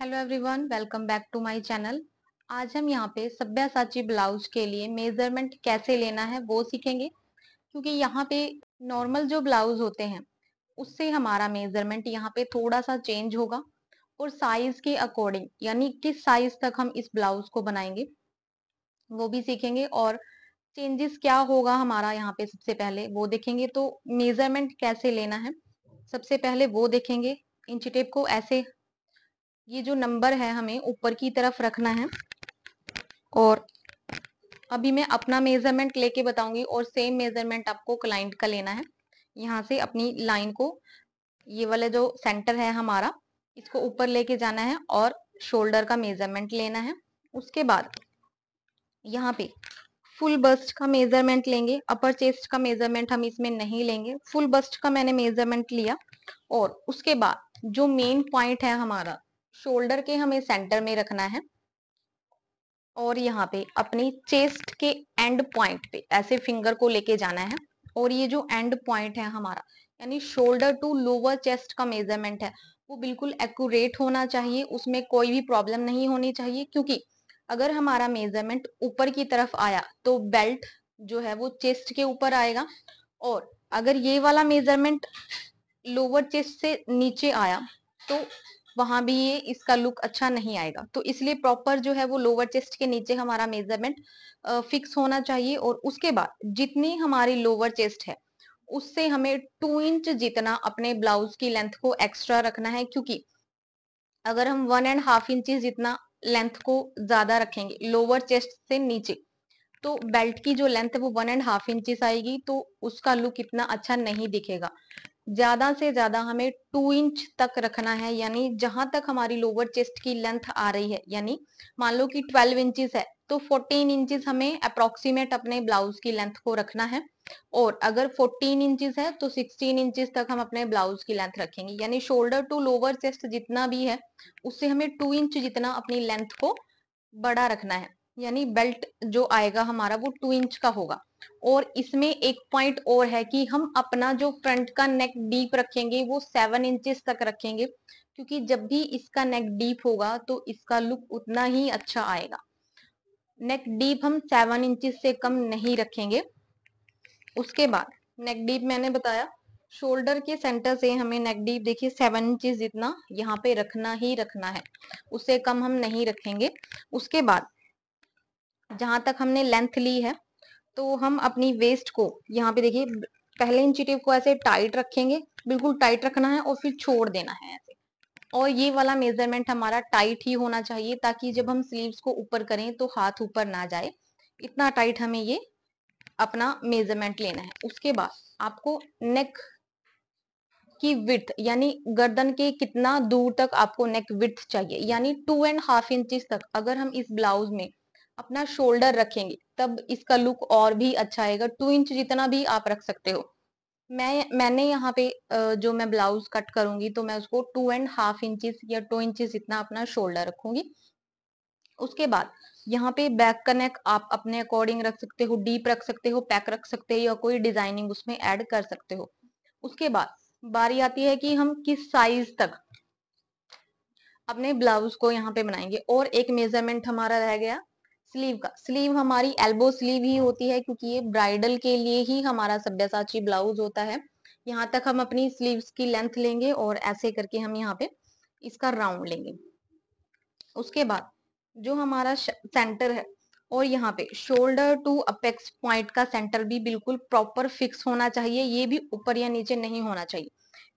Hello everyone, welcome back to my channel. आज हम यहाँ पे सब्यासाची ब्लाउज के लिए मेजरमेंट कैसे लेना है वो सीखेंगे। क्योंकि यहाँ पे नॉर्मल जो ब्लाउज होते हैं उससे हमारा मेजरमेंट यहाँ पे थोड़ा सा चेंज होगा और साइज के अकॉर्डिंग यानी किस साइज तक हम इस ब्लाउज को बनाएंगे वो भी सीखेंगे। और चेंजेस क्या होगा हमारा यहाँ पे सबसे पहले वो देखेंगे। तो मेजरमेंट कैसे लेना है सबसे पहले वो देखेंगे। इंच टेप को ऐसे, ये जो नंबर है हमें ऊपर की तरफ रखना है और अभी मैं अपना मेजरमेंट लेके बताऊंगी और सेम मेजरमेंट आपको क्लाइंट का लेना है। यहाँ से अपनी लाइन को, ये वाला जो सेंटर है हमारा, इसको ऊपर लेके जाना है और शोल्डर का मेजरमेंट लेना है। उसके बाद यहाँ पे फुल बस्ट का मेजरमेंट लेंगे। अपर चेस्ट का मेजरमेंट हम इसमें नहीं लेंगे, फुल बस्ट का मैंने मेजरमेंट लिया। और उसके बाद जो मेन पॉइंट है हमारा, शोल्डर के हमें सेंटर में रखना है और यहाँ पे अपनी चेस्ट के एंड पॉइंट पे ऐसे फिंगर को लेके जाना है। और ये जो एंड पॉइंट है हमारा यानी शोल्डर टू लोअर चेस्ट का मेजरमेंट है वो बिल्कुल एक्यूरेट होना चाहिए, उसमें कोई भी प्रॉब्लम नहीं होनी चाहिए। क्योंकि अगर हमारा मेजरमेंट ऊपर की तरफ आया तो बेल्ट जो है वो चेस्ट के ऊपर आएगा, और अगर ये वाला मेजरमेंट लोअर चेस्ट से नीचे आया तो वहां भी ये इसका लुक अच्छा नहीं आएगा। तो इसलिए प्रॉपर जो है वो लोअर चेस्ट के नीचे हमारा मेजरमेंट फिक्स होना चाहिए। और उसके बाद जितनी हमारी लोअर चेस्ट है उससे हमें 2 इंच जितना अपने ब्लाउज की लेंथ को एक्स्ट्रा रखना है। क्योंकि अगर हम 1.5 इंच जितना लेंथ को ज्यादा रखेंगे लोअर चेस्ट से नीचे तो बेल्ट की जो लेंथ है वो 1.5 इंच आएगी, तो उसका लुक इतना अच्छा नहीं दिखेगा। ज्यादा से ज्यादा हमें 2 इंच तक रखना है, यानी जहां तक हमारी लोअर चेस्ट की लेंथ आ रही है। यानी मान लो कि 12 इंचेस है तो 14 इंचेस हमें अप्रोक्सीमेट अपने ब्लाउज की लेंथ को रखना है। और अगर 14 इंचेस है तो 16 इंचेस तक हम अपने ब्लाउज की लेंथ रखेंगे। यानी शोल्डर टू लोअर चेस्ट जितना भी है उससे हमें 2 इंच जितना अपनी लेंथ को बड़ा रखना है। यानी बेल्ट जो आएगा हमारा वो 2 इंच का होगा। और इसमें एक पॉइंट और है कि हम अपना जो फ्रंट का नेक डीप रखेंगे वो 7 इंचेस तक रखेंगे। क्योंकि जब भी इसका नेक डीप होगा तो इसका लुक उतना ही अच्छा आएगा। नेक डीप हम 7 इंचेस से कम नहीं रखेंगे। उसके बाद नेक डीप मैंने बताया, शोल्डर के सेंटर से हमें नेक डीप देखिए 7 इंचेस जितना यहाँ पे रखना ही रखना है, उससे कम हम नहीं रखेंगे। उसके बाद जहां तक हमने लेंथ ली है तो हम अपनी वेस्ट को यहाँ पे देखिए पहले इंची टेप को ऐसे टाइट रखेंगे, बिल्कुल टाइट रखना है और फिर छोड़ देना है ऐसे। और ये वाला मेजरमेंट हमारा टाइट ही होना चाहिए ताकि जब हम स्लीव्स को ऊपर करें तो हाथ ऊपर ना जाए। इतना टाइट हमें ये अपना मेजरमेंट लेना है। उसके बाद आपको नेक की विड्थ यानी गर्दन के कितना दूर तक आपको नेक विड्थ चाहिए, यानी 2.5 इंचेस तक अगर हम इस ब्लाउज में अपना शोल्डर रखेंगे तब इसका लुक और भी अच्छा आएगा। 2 इंच जितना भी आप रख सकते हो। मैंने यहाँ पे जो मैं ब्लाउज कट करूंगी तो मैं उसको 2.5 इंचेस या 2 इंचेस इतना अपना शोल्डर रखूंगी। उसके बाद यहाँ पे बैक का नेक आप अपने अकॉर्डिंग रख सकते हो, डीप रख सकते हो, पैक रख सकते हो या कोई डिजाइनिंग उसमें ऐड कर सकते हो। उसके बाद बारी आती है कि हम किस साइज तक अपने ब्लाउज को यहाँ पे बनाएंगे। और एक मेजरमेंट हमारा रह गया स्लीव का। स्लीव हमारी एल्बो स्लीव ही होती है क्योंकि ये ब्राइडल के लिए ही हमारा सब्यासाची ब्लाउज होता है। यहाँ तक हम अपनी स्लीव्स की लेंथ लेंगे और ऐसे करके हम यहाँ पे इसका राउंड लेंगे। उसके बाद जो हमारा सेंटर है और यहाँ पे शोल्डर टू अपेक्स पॉइंट का सेंटर भी बिल्कुल प्रॉपर फिक्स होना चाहिए, ये भी ऊपर या नीचे नहीं होना चाहिए।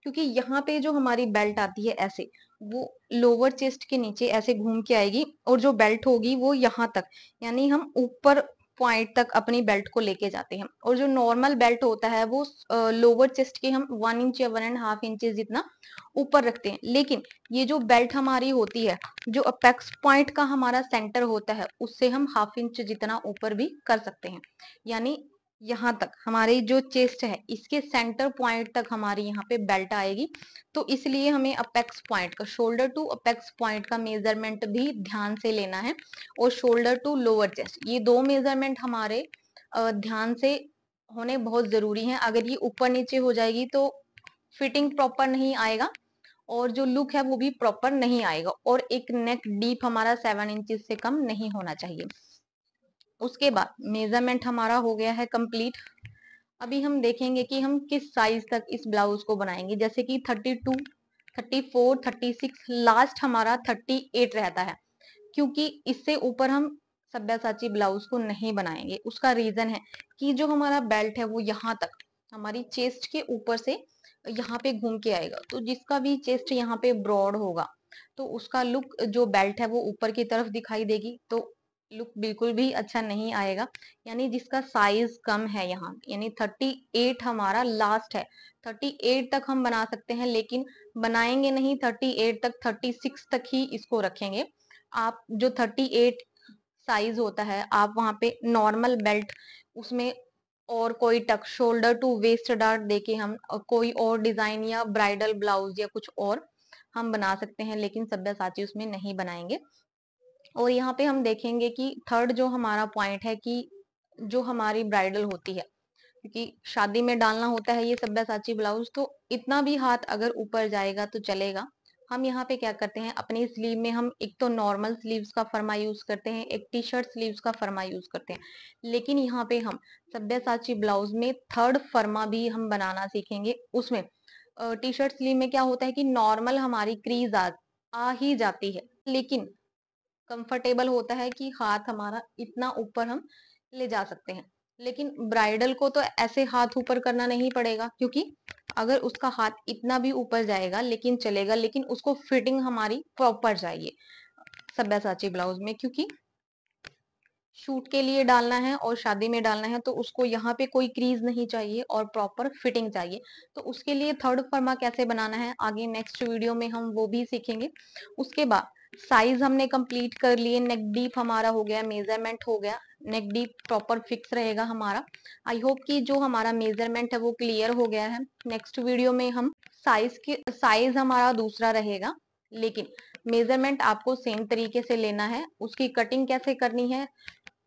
क्योंकि यहाँ पे जो हमारी बेल्ट आती है ऐसे, वो लोअर चेस्ट के नीचे ऐसे घूम के आएगी और जो बेल्ट होगी वो यहाँ तक, यानी हम ऊपर पॉइंट तक अपनी बेल्ट को लेके जाते हैं। और जो नॉर्मल बेल्ट होता है वो लोअर चेस्ट के हम 1 इंच या 1.5 इंचेस जितना ऊपर रखते हैं। लेकिन ये जो बेल्ट हमारी होती है, जो अपेक्स पॉइंट का हमारा सेंटर होता है उससे हम 1/2 इंच जितना ऊपर भी कर सकते हैं। यानी यहाँ तक हमारी जो चेस्ट है इसके सेंटर पॉइंट तक हमारी यहाँ पे बेल्ट आएगी। तो इसलिए हमें अपेक्स पॉइंट का, शोल्डर टू अपेक्स पॉइंट का मेजरमेंट भी ध्यान से लेना है। और शोल्डर टू लोअर चेस्ट, ये दो मेजरमेंट हमारे ध्यान से होने बहुत जरूरी है। अगर ये ऊपर नीचे हो जाएगी तो फिटिंग प्रॉपर नहीं आएगा और जो लुक है वो भी प्रॉपर नहीं आएगा, और एक नेक डीप हमारा 7 इंचेस से कम नहीं होना चाहिए। उसके बाद मेजरमेंट हमारा हो गया है कंप्लीट। अभी हम देखेंगे कि हम किस साइज तक इस ब्लाउज को बनाएंगे, जैसे कि 32, 34, 36, लास्ट हमारा 38 रहता है, क्योंकि इससे ऊपर हम सब्यासाची ब्लाउज को नहीं बनाएंगे। उसका रीजन है कि जो हमारा बेल्ट है वो यहाँ तक हमारी चेस्ट के ऊपर से यहाँ पे घूम के आएगा, तो जिसका भी चेस्ट यहाँ पे ब्रॉड होगा तो उसका लुक जो बेल्ट है वो ऊपर की तरफ दिखाई देगी, तो लुक बिल्कुल भी अच्छा नहीं आएगा। यानी जिसका साइज कम है यहाँ, यानी 38 हमारा लास्ट है, 38 तक हम बना सकते हैं, लेकिन बनाएंगे नहीं 38 तक, 36 तक ही इसको रखेंगे। आप जो 38 साइज होता है, आप वहां पे नॉर्मल बेल्ट उसमें और कोई टक शोल्डर टू वेस्ट डार्ट देके हम कोई और डिजाइन या ब्राइडल ब्लाउज या कुछ और हम बना सकते हैं, लेकिन सब्यासाची उसमें नहीं बनाएंगे। और यहाँ पे हम देखेंगे कि थर्ड जो हमारा पॉइंट है कि जो हमारी ब्राइडल होती है, क्योंकि शादी में डालना होता है ये सब्यासाची ब्लाउज, तो इतना भी हाथ अगर ऊपर जाएगा तो चलेगा। हम यहाँ पे क्या करते हैं, अपनी स्लीव में हम एक तो नॉर्मल स्लीव्स का फरमा यूज करते हैं, एक टी शर्ट स्लीव्स का फरमा यूज करते हैं, लेकिन यहाँ पे हम सब्यासाची ब्लाउज में थर्ड फरमा भी हम बनाना सीखेंगे। उसमें टी शर्ट स्लीव में क्या होता है कि नॉर्मल हमारी क्रीज आ ही जाती है, लेकिन कंफर्टेबल होता है कि हाथ हमारा इतना ऊपर हम ले जा सकते हैं। लेकिन ब्राइडल को तो ऐसे हाथ ऊपर करना नहीं पड़ेगा, क्योंकि अगर उसका हाथ इतना भी ऊपर जाएगा लेकिन चलेगा, लेकिन उसको फिटिंग हमारी प्रॉपर चाहिए सब्यासाची ब्लाउज में, क्योंकि शूट के लिए डालना है और शादी में डालना है, तो उसको यहाँ पे कोई क्रीज नहीं चाहिए और प्रॉपर फिटिंग चाहिए। तो उसके लिए थर्ड फर्मा कैसे बनाना है आगे नेक्स्ट वीडियो में हम वो भी सीखेंगे। उसके बाद साइज हमने कंप्लीट कर लिए, नेक डीप हमारा हो गया, मेजरमेंट हो गया, नेक डीप प्रॉपर फिक्स रहेगा हमारा। आई होप कि जो हमारा मेजरमेंट है वो क्लियर हो गया है। नेक्स्ट वीडियो में हम साइज हमारा दूसरा रहेगा, लेकिन मेजरमेंट आपको सेम तरीके से लेना है। उसकी कटिंग कैसे करनी है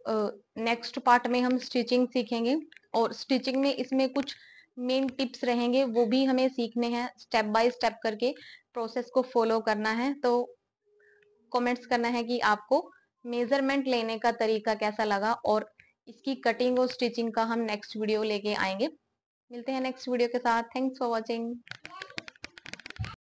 नेक्स्ट पार्ट में हम स्टिचिंग सीखेंगे, और स्टिचिंग में इसमें कुछ मेन टिप्स रहेंगे वो भी हमें सीखने हैं, स्टेप बाय स्टेप करके प्रोसेस को फॉलो करना है। तो कमेंट्स करना है कि आपको मेजरमेंट लेने का तरीका कैसा लगा, और इसकी कटिंग और स्टिचिंग का हम नेक्स्ट वीडियो लेके आएंगे। मिलते हैं नेक्स्ट वीडियो के साथ। Thanks for watching.